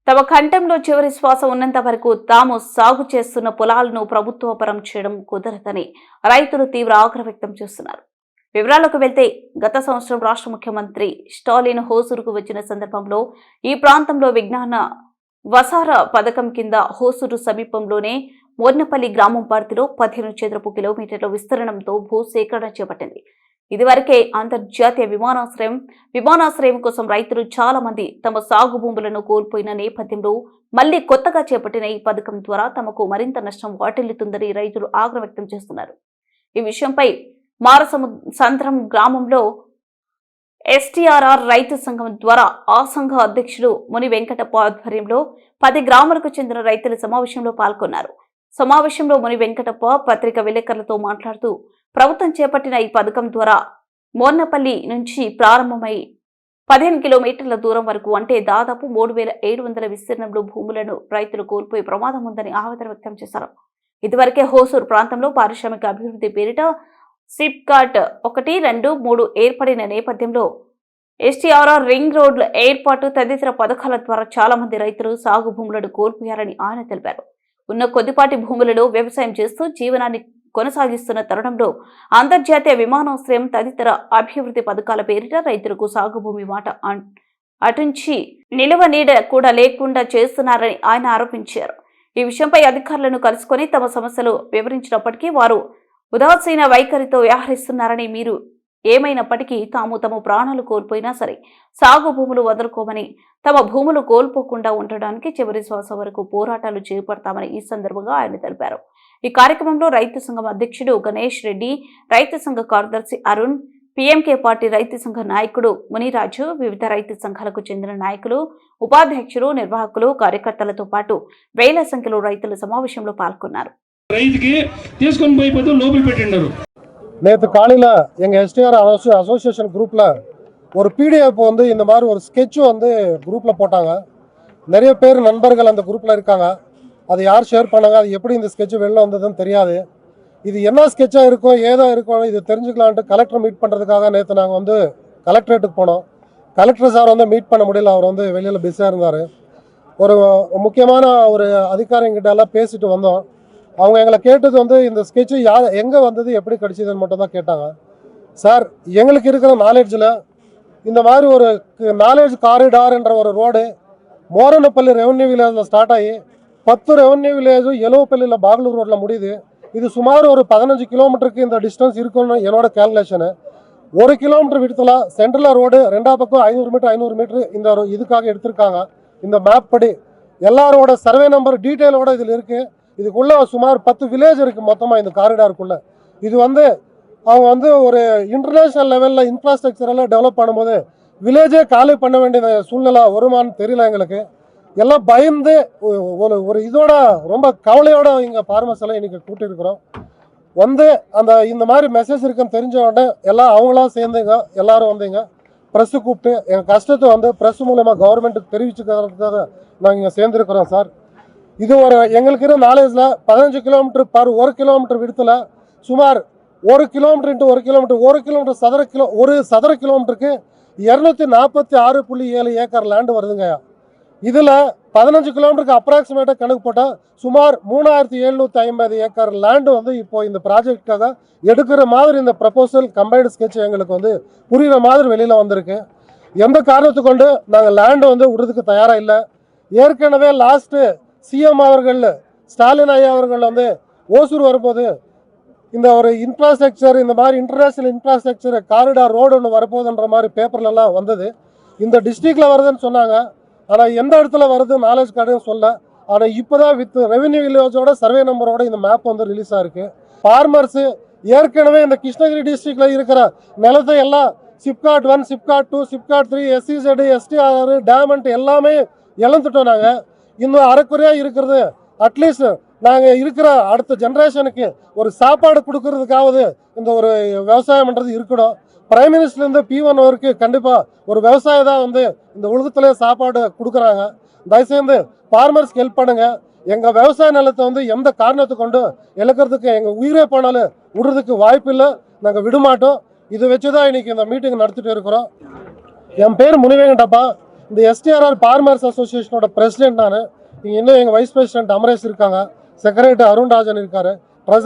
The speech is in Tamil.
తమ కంఠంలో చివరి శ్వాస ఉన్నంత వరకు తాము సాగు చేస్తున్న పొలాలను ప్రభుత్వపరం చేయడం కుదరదని రైతులు తీవ్ర ఆగ్రహం వ్యక్తం చేస్తున్నారు. వివరాలకు వెళ్తే గత సంవత్సరం రాష్ట్ర ముఖ్యమంత్రి స్టాలిన్ హోసూరుకు వచ్చిన సందర్భంలో ఈ ప్రాంతంలో విజ్ఞాన వసార పథకం కింద హోసూరు సమీపంలోనే మోర్నపల్లి గ్రామం పరిధిలో 15 చదరపు కిలోమీటర్ల విస్తరణంతో భూసేకరణ చేపట్టింది. ఇదివరకే అంతర్జాతీయ విమానాశ్రయం కోసం రైతులు చాలా మంది తమ సాగు భూములను కోల్పోయిన నేపథ్యంలో మళ్లీ కొత్తగా చేపట్టిన ఈ పథకం ద్వారా తమకు మరింత నష్టం వాటిల్లుతుందని రైతులు ఆగ్రహం వ్యక్తం చేస్తున్నారు. ఈ విషయంపై మారసముద్రం గ్రామంలో ఎస్టీఆర్ఆర్ రైతు సంఘం ద్వారా ఆ సంఘ అధ్యక్షుడు ముని వెంకటప్ప ఆధ్వర్యంలో 10 గ్రామాలకు చెందిన రైతుల సమావేశంలో పాల్గొన్నారు. సమావేశంలో ముని వెంకటప్ప పత్రికా విలేకరులతో మాట్లాడుతూ ప్రభుత్వం చేపట్టిన ఈ పథకం ద్వారా మోర్నపల్లి నుంచి ప్రారంభమై 15 కిలోమీటర్ల దూరం వరకు అంటే దాదాపు 3700 విస్తీర్ణంలో భూములను రైతులు కోల్పోయే ప్రమాదం ఉందని ఆవేదన వ్యక్తం చేశారు. ఇదివరకే హోసూరు ప్రాంతంలో పారిశ్రామిక అభివృద్ధి పేరిట సిప్కాట్ 1, 2, 3 ఏర్పడిన నేపథ్యంలో ఎస్టీఆర్ఆర్ రింగ్ రోడ్ల ఏర్పాటు తదితర పథకాల ద్వారా చాలా మంది రైతులు సాగు భూములను కోల్పోయారని ఆయన తెలిపారు. ఉన్న కొద్దిపాటి భూములలో వ్యవసాయం చేస్తూ జీవనాన్ని కొనసాగిస్తున్న తరుణంలో అంతర్జాతీయ విమానాశ్రయం తదితర అభివృద్ధి పథకాల పేరిట రైతులకు సాగు భూమి మాట అటుంచి నిలువ నీడ కూడా లేకుండా చేస్తున్నారని ఆయన ఆరోపించారు. ఈ విషయంపై అధికారులను కలుసుకొని తమ సమస్యలు వివరించినప్పటికీ వారు ఉదాసీన వైఖరితో వ్యవహరిస్తున్నారని, మీరు ఏమైనప్పటికీ తమ ప్రాణాలు కోల్పోయినా సరే సాగు భూములు వదులుకోమని, తమ భూములు కోల్పోకుండా ఉండడానికి చివరి శ్వాస వరకు పోరాటాలు చేపడతామని ఈ సందర్భంగా ఆయన తెలిపారు. ఈ కార్యక్రమంలో రైతు సంఘం అధ్యక్షుడు గణేష్ రెడ్డి, రైతు సంఘ కార్యదర్శి అరుణ్, పీఎంకే పార్టీ రైతు సంఘ నాయకుడు మునిరాజు, వివిధ రైతు సంఘాలకు చెందిన నాయకులు, ఉపాధ్యక్షులు, నిర్వాహకులు, కార్యకర్తలతో పాటు వేల సంఖ్యలో రైతులు సమావేశంలో పాల్గొన్నారు. நேற்று காலையில் எங்கள் எஸ்டிஆர் அசோசியேஷன் குரூப்பில் ஒரு பிடிஎஃப் வந்து இந்த மாதிரி ஒரு ஸ்கெட்சு வந்து குரூப்பில் போட்டாங்க. நிறைய பேர் நண்பர்கள் அந்த குரூப்பில் இருக்காங்க. அது யார் ஷேர் பண்ணாங்க, அது எப்படி இந்த ஸ்கெட்சு வெளில வந்ததுன்னு தெரியாது. இது என்ன ஸ்கெட்சாக இருக்கும், ஏதோ இருக்கும், இது தெரிஞ்சுக்கலான்ட்டு கலெக்டர் மீட் பண்ணுறதுக்காக நேற்று நாங்கள் வந்து கலெக்டரேட்டுக்கு போனோம். கலெக்டர் சார் வந்து மீட் பண்ண முடியல, அவர் வந்து வெளியில் பிஸியாக இருந்தார். ஒரு முக்கியமான ஒரு அதிகாரிங்கிட்ட எல்லாம் பேசிட்டு வந்தோம். அவங்க எங்களை கேட்டது வந்து இந்த ஸ்கெட்சு எங்கே வந்தது, எப்படி கிடச்சிதுன்னு மட்டும் தான் கேட்டாங்க. சார், எங்களுக்கு இருக்கிற நாலேஜில் இந்த மாதிரி ஒரு நாலேஜ் காரிடார் என்ற ஒரு ரோடு மோரனப்பள்ளி ரெவன்யூ வில்லேஜில் ஸ்டார்ட் ஆகி 10 ரெவன்யூ வில்லேஜும் எலவப்பள்ளியில் பாகலூர் ரோட்டில் முடியுது. இது சுமார் ஒரு 15 கிலோமீட்டருக்கு இந்த டிஸ்டன்ஸ் இருக்குன்னு என்னோட கேல்குலேஷனு. 1 கிலோமீட்டர் விடத்தில் சென்ட்ரலில் ரோடு, 2 பக்கம் 500 மீட்டர் இந்த இதுக்காக எடுத்திருக்காங்க. இந்த மேப் படி எல்லாரோட சர்வே நம்பர் டீட்டெயிலோட இதில் இருக்குது. இதுக்குள்ளே சுமார் 10 வில்லேஜ் இருக்குது மொத்தமாக இந்த காரிடாருக்குள்ளே. இது வந்து அவங்க வந்து ஒரு இன்டர்நேஷ்னல் லெவலில் இன்ஃப்ராஸ்ட்ரக்சரெல்லாம் டெவலப் பண்ணும்போது வில்லேஜே காலி பண்ண வேண்டிய சூழ்நிலை வருமானு தெரியல எங்களுக்கு. எல்லாம் பயந்து ஒரு இதோட ரொம்ப கவலையோட இங்கே ஃபார்மர்ஸ் எல்லாம் இன்றைக்கி கூட்டியிருக்கிறோம். வந்து இந்த மாதிரி மெசேஜ் இருக்குன்னு தெரிஞ்ச உடனே எல்லாம் அவங்களாம் சேர்ந்துங்க, எல்லோரும் வந்தீங்க. ப்ரெஸ்ஸு கூப்பிட்டு எங்கள் கஷ்டத்தை வந்து ப்ரெஸ் மூலமாக கவர்மெண்ட்டுக்கு தெரிவிச்சுக்கிறதுக்காக நாங்கள் இங்கே சேர்ந்துருக்குறோம். சார், இது ஒரு எங்களுக்கு இருக்கிற நாலேஜில் 15 கிலோமீட்டர் பர் 1 கிலோமீட்டர் விடத்தில் சுமார் 1 கிலோமீட்டர் இன்ட்டு 1 கிலோமீட்டர் 1 கிலோமீட்டர் ஒரு சதுர கிலோமீட்டருக்கு 246.7 ஏக்கர் லேண்டு வருதுங்க. இதில் 15 கிலோமீட்டருக்கு அப்ராக்சிமேட்டாக கணக்கு போட்டால் சுமார் 3750 ஏக்கர் லேண்டு வந்து இப்போது இந்த ப்ராஜெக்டுக்காக எடுக்கிற மாதிரி இந்த ப்ரப்போசல் கம்பைன்டு ஸ்கெட்ச் எங்களுக்கு வந்து புரிகிற மாதிரி வெளியில் வந்திருக்கு. எந்த காரணத்தை கொண்டு நாங்கள் லேண்டு வந்து விடுறதுக்கு தயாராக இல்லை. ஏற்கனவே லாஸ்ட்டு சிஎம் அவர்கள் ஸ்டாலின் ஐயா அவர்கள் வந்து ஓசூர் வரும்போது இந்த ஒரு இன்ஃப்ராஸ்ட்ரக்சர், இந்த மாதிரி இன்டர்நேஷ்னல் இன்ஃப்ராஸ்ட்ரக்சர் காரிடார் ரோடு ஒன்று வரப்போகுதுன்ற மாதிரி பேப்பர்லலாம் வந்தது. இந்த டிஸ்ட்ரிக்டில் வருதுன்னு சொன்னாங்க. ஆனால் எந்த இடத்துல வருது நாலேஜ் கார்டுன்னு சொல்ல. ஆனால் இப்போ தான் வித் ரெவன்யூ வில்லேஜோட சர்வே நம்பரோட இந்த மேப் வந்து ரிலீஸ் ஆகிருக்கு. ஃபார்மர்ஸு ஏற்கனவே இந்த கிருஷ்ணகிரி டிஸ்ட்ரிக்டில் இருக்கிற நிலத்தை எல்லாம் சிப்காட் 1, சிப்காட் 2, சிப்காட் 3, எஸ்சிசெட், எஸ்டிஆர், டேமண்ட் எல்லாமே இழந்துட்டோம். நாங்கள் இன்னும் அரைக்குறையாக இருக்கிறது. அட்லீஸ்ட் நாங்கள் இருக்கிற அடுத்த ஜென்ரேஷனுக்கு ஒரு சாப்பாடு கொடுக்கறதுக்காவது இந்த ஒரு விவசாயம்ன்றது இருக்கணும். பிரைம் மினிஸ்டர்லேருந்து P1 வரைக்கும் கண்டிப்பாக ஒரு விவசாயம் தான் வந்து இந்த உலகத்திலே சாப்பாடு கொடுக்குறாங்க. தயவுசெய்து ஃபார்மர்ஸ்க்கு ஹெல்ப் பண்ணுங்கள். எங்கள் விவசாய நிலத்தை வந்து எந்த காரணத்தை கொண்டு இழக்கிறதுக்கு எங்கள் உயிரே போனாலும் விடுறதுக்கு வாய்ப்பு இல்லை. நாங்கள் விடமாட்டோம். இதை வச்சு தான் இன்றைக்கி இந்த மீட்டிங் நடத்திட்டு இருக்கிறோம். என் பேர் முனிவேங்கடப்பா. இந்த எஸ்டிஆர்ஆர் ஃபார்மர்ஸ் அசோசியேஷனோட பிரசிடென்ட் நான். இங்கே இன்னும் எங்கள் வைஸ் பிரசிடென்ட் அமரேஷ் இருக்காங்க, செக்ரட்டரி அருண்ராஜன் இருக்கார்.